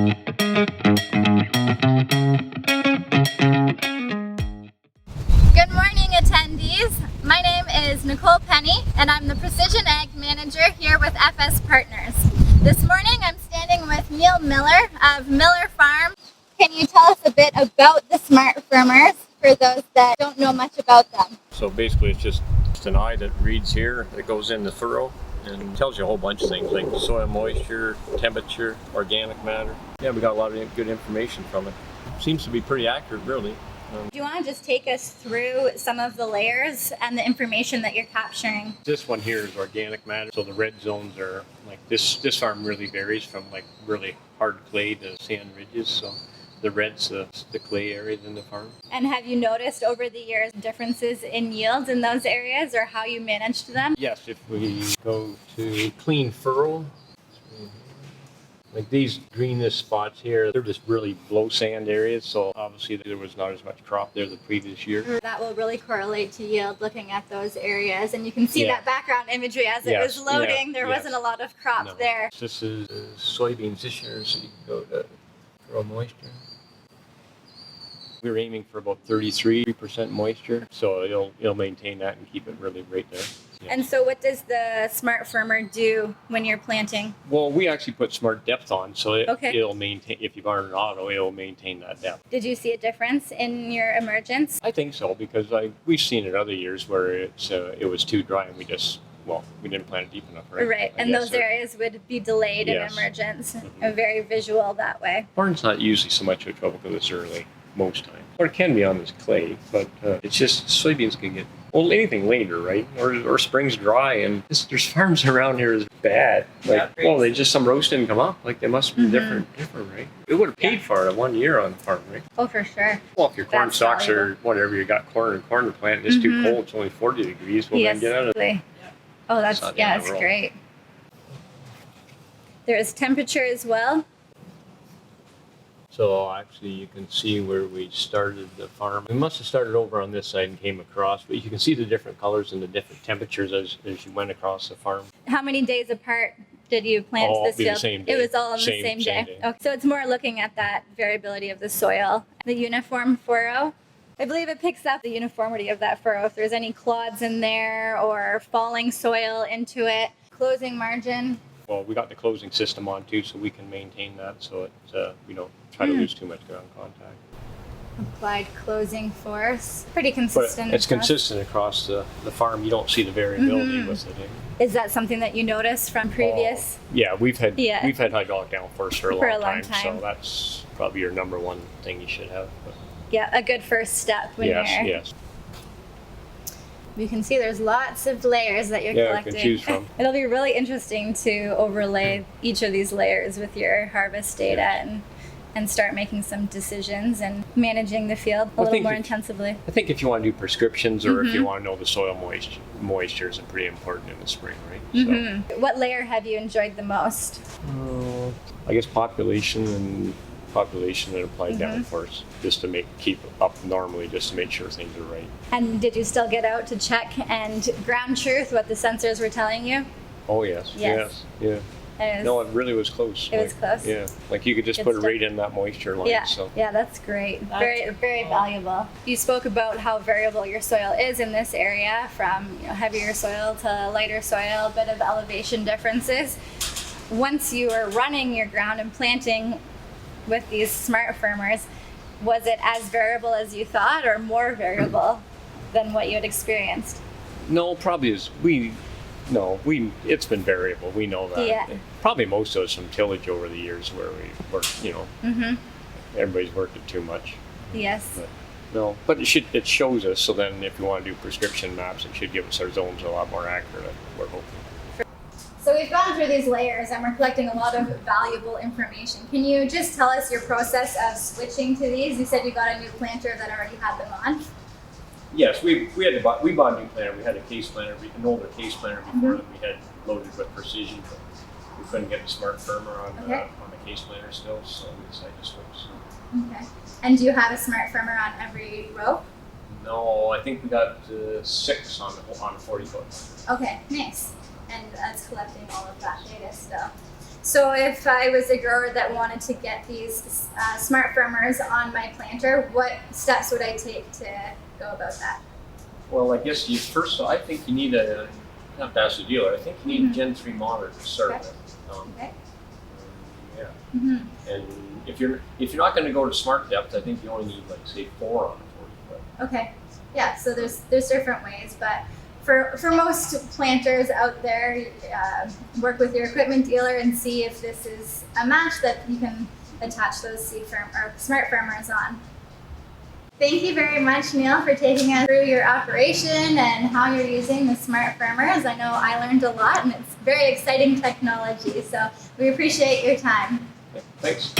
Good morning, attendees. My name is Nicole Penny, and I'm the Precision Ag Manager here with FS Partners. This morning, I'm standing with Neal Miller of Miller Farm. Can you tell us a bit about the SmartFirmers for those that don't know much about them? So basically, it's just an eye that reads here that goes in the furrow and tells you a whole bunch of things like soil moisture, temperature, organic matter. Yeah, we got a lot of good information from it. Seems to be pretty accurate, really. Do you want to just take us through some of the layers and the information that you're capturing? This one here is organic matter. So the red zones are like this farm really varies from like really hard clay to sand ridges. So the red's the clay areas in the farm. And have you noticed over the years differences in yields in those areas or how you managed them? Yes, if we go to clean furrow, like these greenish spots here, they're just really low sand areas, so obviously there was not as much crop there the previous year. That will really correlate to yield looking at those areas, and you can see that background imagery as it was loading. There wasn't a lot of crop there. This is soybeans this year, so you can go to Furrow moisture. We were aiming for about 33% moisture, so it'll maintain that and keep it really right there. Yeah. And so what does the SmartFirmer do when you're planting? Well, we actually put smart depth on, so it'll maintain, if you've ironed auto, it'll maintain that depth. Did you see a difference in your emergence? I think so, because we've seen it other years where it was too dry and we didn't plant it deep enough, right? Right, and those areas would be delayed in emergence, and very visual that way. Corn's not usually so much of trouble because it's early, most times. Or it can be on this clay, but it's just soybeans can get, well, anything later, right? Or spring's dry, and there's farms around here is bad. Like, well, they just, some rows didn't come up. Like, they must be different, right? It would have paid for it 1 year on the farm, right? Oh, for sure. Well, if your corn stalks are whatever, you got corn to plant, it's too cold, it's only 40 degrees, well, then get out of it. Oh, that's great. There is temperature as well. So actually you can see where we started the farm. We must have started over on this side and came across, but you can see the different colors and the different temperatures as you went across the farm. How many days apart did you plant this field? The same day. It was all on the same day. Okay. So it's more looking at that variability of the soil. The uniform furrow, I believe it picks up the uniformity of that furrow. If there's any clods in there or falling soil into it. Closing margin. Well, we got the closing system on too, so we can maintain that so we don't try to lose too much ground contact. Applied closing force. Pretty consistent. But it's consistent across the farm. You don't see the variability with it. Is that something that you noticed from previous? Yeah, we've had hydraulic downforce for a long time, so that's probably your number one thing you should have. But. Yeah, a good first step when Yes. You can see there's lots of layers that you're collecting. You can choose from. It'll be really interesting to overlay each of these layers with your harvest data and start making some decisions and managing the field a little more intensively. I think if you want to do prescriptions or if you want to know the soil moisture is pretty important in the spring, right? So. What layer have you enjoyed the most? I guess population and applied downforce, just to keep up normally, just to make sure things are right. And did you still get out to check and ground truth what the sensors were telling you? Oh yes. Yeah. No, it really was close. It was close. Yeah, like you could just put it right in that moisture line. Yeah, so. Yeah, that's great. Very valuable. You spoke about how variable your soil is in this area, from heavier soil to lighter soil, a bit of elevation differences. Once you were running your ground and planting with these SmartFirmers, was it as variable as you thought or more variable than what you had experienced? No, probably it's been variable. We know that. Yeah. Probably most of us from tillage over the years where we worked, everybody's worked it too much. Yes. But it shows us, so then if we want to do prescription maps, it should give us our zones a lot more accurate, we're hoping. So we've gone through these layers and we're collecting a lot of valuable information. Can you just tell us your process of switching to these? You said you got a new planter that already had them on. Yes, we bought a new planter. We had an older case planter before that we had loaded with precision, but we couldn't get the SmartFirmer on the case planter still, so we decided to switch. Okay. And do you have a SmartFirmer on every row? No, I think we got 6 on the 40 foot. Okay, nice. And that's collecting all of that data still. So if I was a grower that wanted to get these SmartFirmers on my planter, what steps would I take to go about that? Well, I guess I think you need you have to ask the dealer. I think you need a Gen 3 monitor to start Okay. with. Okay. Yeah. Mm-hmm. And if you're not going to go to smart depth, I think you only need like say 4 on it. Okay. Yeah. So there's different ways, but for most planters out there, work with your equipment dealer and see if this is a match that you can attach those SmartFirmers on. Thank you very much, Neal, for taking us through your operation and how you're using the SmartFirmers. I know I learned a lot, and it's very exciting technology. So we appreciate your time. Thanks.